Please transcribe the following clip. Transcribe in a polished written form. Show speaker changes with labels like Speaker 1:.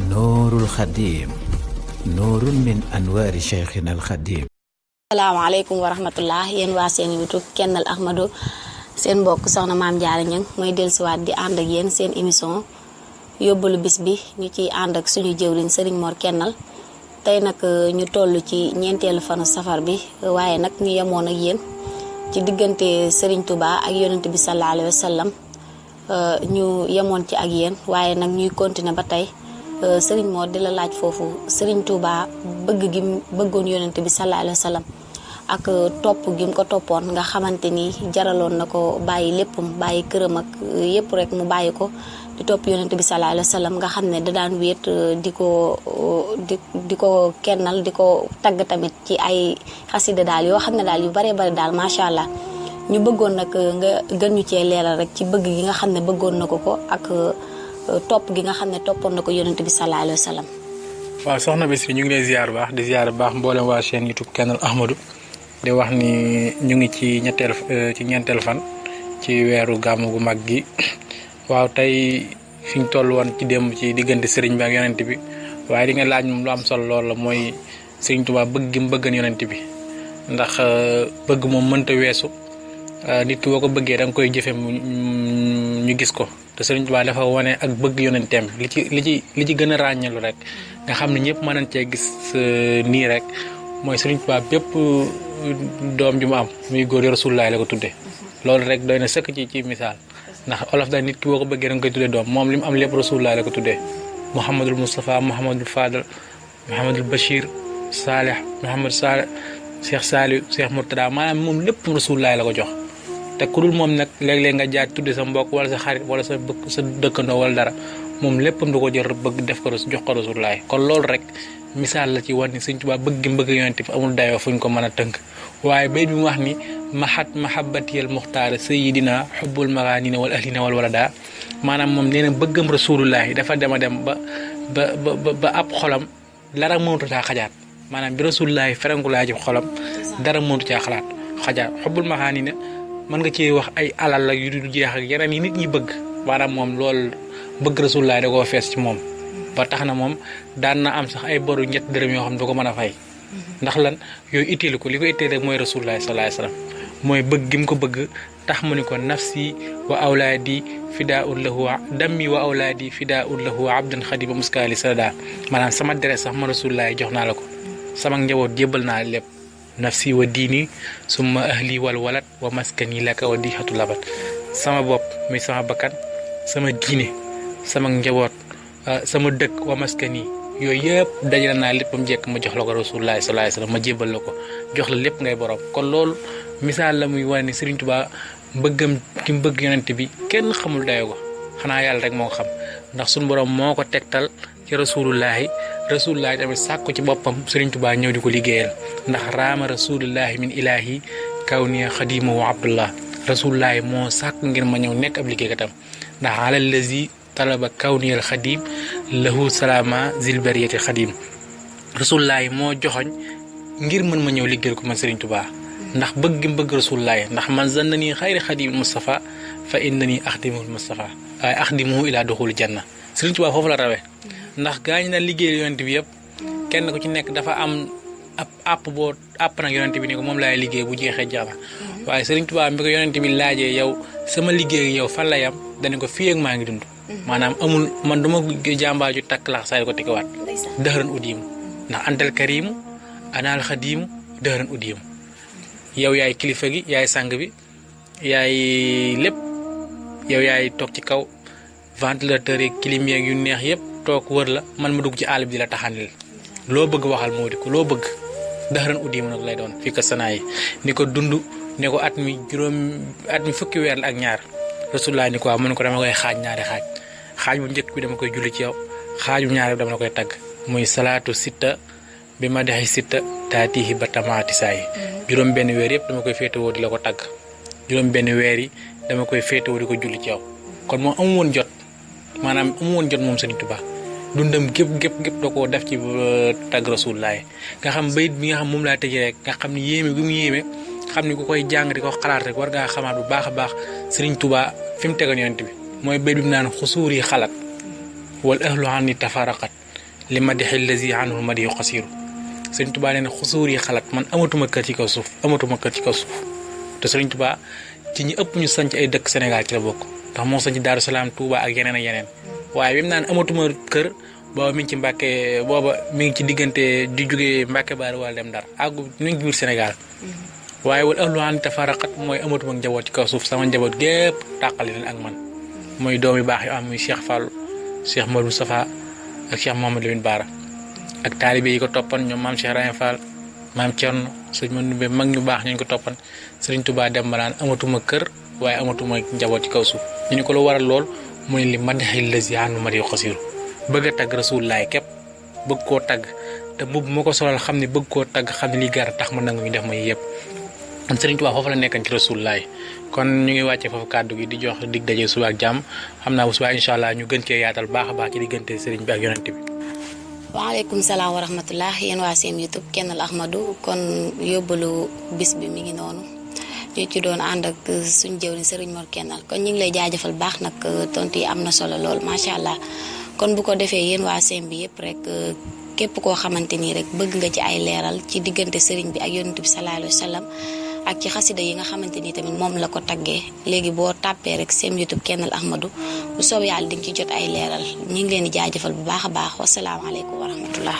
Speaker 1: nuurul xadiim nuurun min anwaari cheikhina al xadiim.
Speaker 2: asalaamaaleykum wa rahmatullah yéen waa seen YouTube Kennel Ahmadou seen mbokk soxna Maam Jaara Ñang mooy dellusiwaat di ànd ak yéen seen émission yóbbalu bis bi ñu ciy ànd ak suñu jëwriñ Serigne Mor Kennel tey nag ñu toll ci ñeenteelu fanu safar bi waaye nag ñu yemoon ak yéen ci diggante Serigne Touba ak yonent bi sallallahu alayhi wa sallam ñu yemoon ci ak yéen waaye nag ñuy continuer ba tey Serigne Mor di la laaj foofu Serigne Touba bëgg gi bëggoon yonent bi sallallahu alayhi wa sallam ak topp gi mu ko toppoon nga xamante ni jaraloon na ko bàyyi léppam bàyyi këram ak yépp rek mu bàyyi ko di topp yonent bi sallallahu alayhi wa sallam nga xam ne da daan wéet di ko kennal di ko tagg tamit ci ay xasida daal yoo xam ne daal yu bare bare daal macha allah ñu bëggoon nag nga gën ñu cee leeral rek ci bëgg gi nga xam ne bëggoon na ko ak topp gi nga xam ne toppoon na ko yonent bi sallallahu alayhi wa sallam.
Speaker 3: waaw soxna Bisri ñu ngi lay ziar baax di ziar baax mboolem waa chaîne YouTube Kennel Ahmadou di wax ni ñu ngi ci ñeenteel fan ci weeru gàmmu gu mag gi waaw tey fi ñu toll woon ci démb ci diggante sëriñ bi ak yonent bi waaye di nga laaj moom lu am solo lool la mooy sëriñ Tuubaa bëgg gi mu bëggan yonent bi ndax bëgg moom mënta weesu nit ki boo ko bëggee da nga koy jëfe ñu gis ko te sëriñ Tuubaa dafa wane ak bëgg yonenteem li ci gën a ràññalu rek nga xam ne ñëpp mën nañ cee gis nii rek mooy sëriñ Tuubaa bépp doom ju mu am muy góor yi Rasulullaay la ko tuddee loolu rek doy na sëkk ci misaal ndax olof daal nit ki boo ko bëggee da nga koy tuddee doom moom li mu am lépp Rasulullaay la ko tuddee Mouhamadul Moustapha Mouhamadul Fadal Mouhamadul Bachir Salih Mouhamad Salih Cheikh Saliou Cheikh Mourtada maanaam moom lépp Rasulullaay la ko jox te ku dul moom nag léeg-léeg nga jaaj tudde sa mbokk wala sa xarit wala sa dëkkandoo wala dara moom léppam du ko jël bëgg def ko jox ko Rasulullaay kon loolu rek misaal la ci war ni Sëriñ Tuubaa bëgg gi bëgg yonent bi amul dayoo fu ñu ko mën a tënk waaye bay bi mu wax ni mahat mahabbatiyal muxtaara sayidina xubbul magaanina wal ahlina wal walada maanaam moom nee na bëggam Rasulullaay dafa dem a dem ba ab xolam dara mënatu caa xajaat maanaam bi Rasulullaay ferenkulaa ci xolam dara mënatu caa xalaat xajaat xubbul magaanina mën nga ci wax ay alal la yu du jeex ak yeneen yi nit ñi bëgg maanaam moom loolu bëgg Rasulullaay da koo fees ci moom ba tax na moom daan na am sax ay boru ñett dërëm yoo xam ne du ko mën a fay ndax lan yooyu itteelu ko li ko itteel rek mooy Rasulullaay sallallahu alayhi wasallam mooy bëgg gi mu ko bëgg tax mu ni ko nafsi wa awlaadi fidaa'un lahu dammi wa awlaadi fidaa'un lahu abdan xadiba muskaali sada maanaam sama deret sax ma Rasulullaay jox naa la ko sama njaboot jébbal naa lépp nafsi wa diini summa ahli wal walat wa maskani laka wa dixatu labat sama bopp muy sama bakkan sama diine sama njaboot sama dëkk wa maskani yooyu yëpp dajale naa lépp ba mu jekk ma jox la ko Rasulullaay sallallahu alayhi wasallam ma jébbal la ko jox la lépp ngay borom kon loolu misaal la muy wane ni Sëriñ Tuubaa bëggam ki mu bëgg yonent bi kenn xamul dayoo ko xanaa yàlla rek moo ko xam ndax suñu borom moo ko tegtal ci Rasulullaay tamit sàkku ci boppam Sëriñ Tuubaa ñëw di ko liggéeyal ndax raama Rasulullaay min ilaahi kawniya xadimahu abdullah Rasulullaay moo sàkk ngir ma ñëw nekk ab liggéeykatam ndax alal lazi talaba kawniyal xadim lahu salaama zilbariyati xadim Rasulullaay moo joxoñ ngir mën ma ñëw liggéeyal ko man Sëriñ Tuubaa ndax bëgg gi mu bëgg Rasulullaay ndax man zannani xayri xadimul Mustafa fa innani axdimuhul Mustafa waaye axdimuhu ilaa duxul janna Sëriñ Tuubaa foofu la rawee ndax gaa ñi daan liggéeyal yonent bi yëpp kenn ku ci nekk dafa am ab àpp nag yonent bi ne ko moom laay liggéey bu jeexee jaana waaye Sëriñ Tuubaa bi ko yonent bi laajee yow sama liggéey yow fan la yam dana ko fii ak maa ngi dund maanaam amul man duma jàmbaaju takk lax saay ko tikkawaat dëxëran uddiimu ndax antal karimu anaal xadiimu dëxëran uddiimu yow yaay kilifa gi yaay sang bi yaay lépp yow yaay toog ci kaw ventilateur yi clim yeeg yu neex yëpp toog wër la man ma dugg ci àll bi di la taxanil loo bëgg waxal moo di ko loo bëgg dëxëran uddiimu nag lay doon fii ko sanaa yi ni ko dund ne ko at mi fukki weer la ak ñaar Rasulullaay ni ko waaw mu ne ko dama koy xaaj ñaari xaaj bu njëkk bi dama koy julli ci yow xaaj bu ñaari bi dama la koy tagg muy salaatu sitta bi ma dexi sitta taatihi ba tamaati saa yi juróom benn weer yëpp dama koy féetewoo di la ko tagg juróom benn weer yi dama koy féetewoo di ko julli ci yow kon moom amu woon jot moom Sëriñ Tuubaa dundam gépp da koo def ci tagg Rasulullaay nga xam bayit bi nga xam moom laa tëjee rek nga xam ne yéeme bi mu yéeme xam ni ku koy jàng di ko xalaat rek war ngaa xamaat bu baax a baax Sëriñ Tuubaa fi mu tegoon yonent bi mooy bayit bi mu naan xusuur yi xalaat wal ahlu anni tafaraqat li madixi lazi anhu madiyu xasiru Sëriñ Tuubaa nee na xusuur yi xalaat man amatuma kër ci kaw suuf te Sëriñ Tuubaa ci ñi ëpp ñu sanc ay dëkk Sénégal ci la bokk ndax moo sanc Daaru Salaam Touba ak yeneen ak yeneen waaye bi mu naan amatuma kër booba mi ngi ci Mbàkke booba mi ngi ci diggante di jógee Mbàkke Baari wala dem Ndar àggu ñu ngi biir Sénégal waaye wal ahlu an tafaraqat mooy amatuma njaboot ci kaw suuf sama njaboot gépp tàqali leen ak man mooy doom yu baax yu am muy Cheikh Fallou Cheikh Modou Moustapha ak Cheikh Mouhamadou Lamine Bara ak taalibe yi ko toppan ñoom maam Cheikh Rahim Fall maam Thierno sëñ Mandumbe mag ñu baax ñu ko toppan Sëriñ Tuubaa dem ba naan amatuma kër waaye amatuma njaboot ci kaw suuf ñu ni ko lu waral lool mu ne li madxil lazi anhu madiyu xasiru bëgg a tagg Rasulullaay képp bëgg koo tagg te mbubb moo ko solal xam ne bëgg koo tagg xam ne lii gara tax ma nangu ñu def ma yëpp am Sëriñ Tuubaa foofu la nekkan ci Rasulullaay kon ñu ngi wàccee foofu kàddu gi di jox dig daje suba ak jàmm xam naa bu subaa incha allah ñu gën cee yaatal baax a baax ci diggante sëriñ bi ak yonent bi.
Speaker 2: waaleykum salaam wa rahmatullah yéen waa seen YouTube Kennel Ahmadou kon yóbbalu bis bi mi ngi noonu ñu ci doon ànd ak suñu jëwriñ Sëriñ Mor Kennel kon ñu ngi lay jaajëfal baax nag tontu yi am na solo lool macha allah kon bu ko defee yéen waa seen bi yëpp rek képp koo xamante ni rek bëgg nga ci ay leeral ci diggante sëriñ bi ak yonent bi sallallahu alayhi wa sallam ak ci xasida yi nga xamante ni tamit moom la ko taggee léegi boo tàppee rek seen YouTube Kennel Ahmadou bu soob yàlla di nga ci jot ay leeral ñu ngi leen di jaajëfal bu baax a baax wasalaamaaleykum wa rahmatullah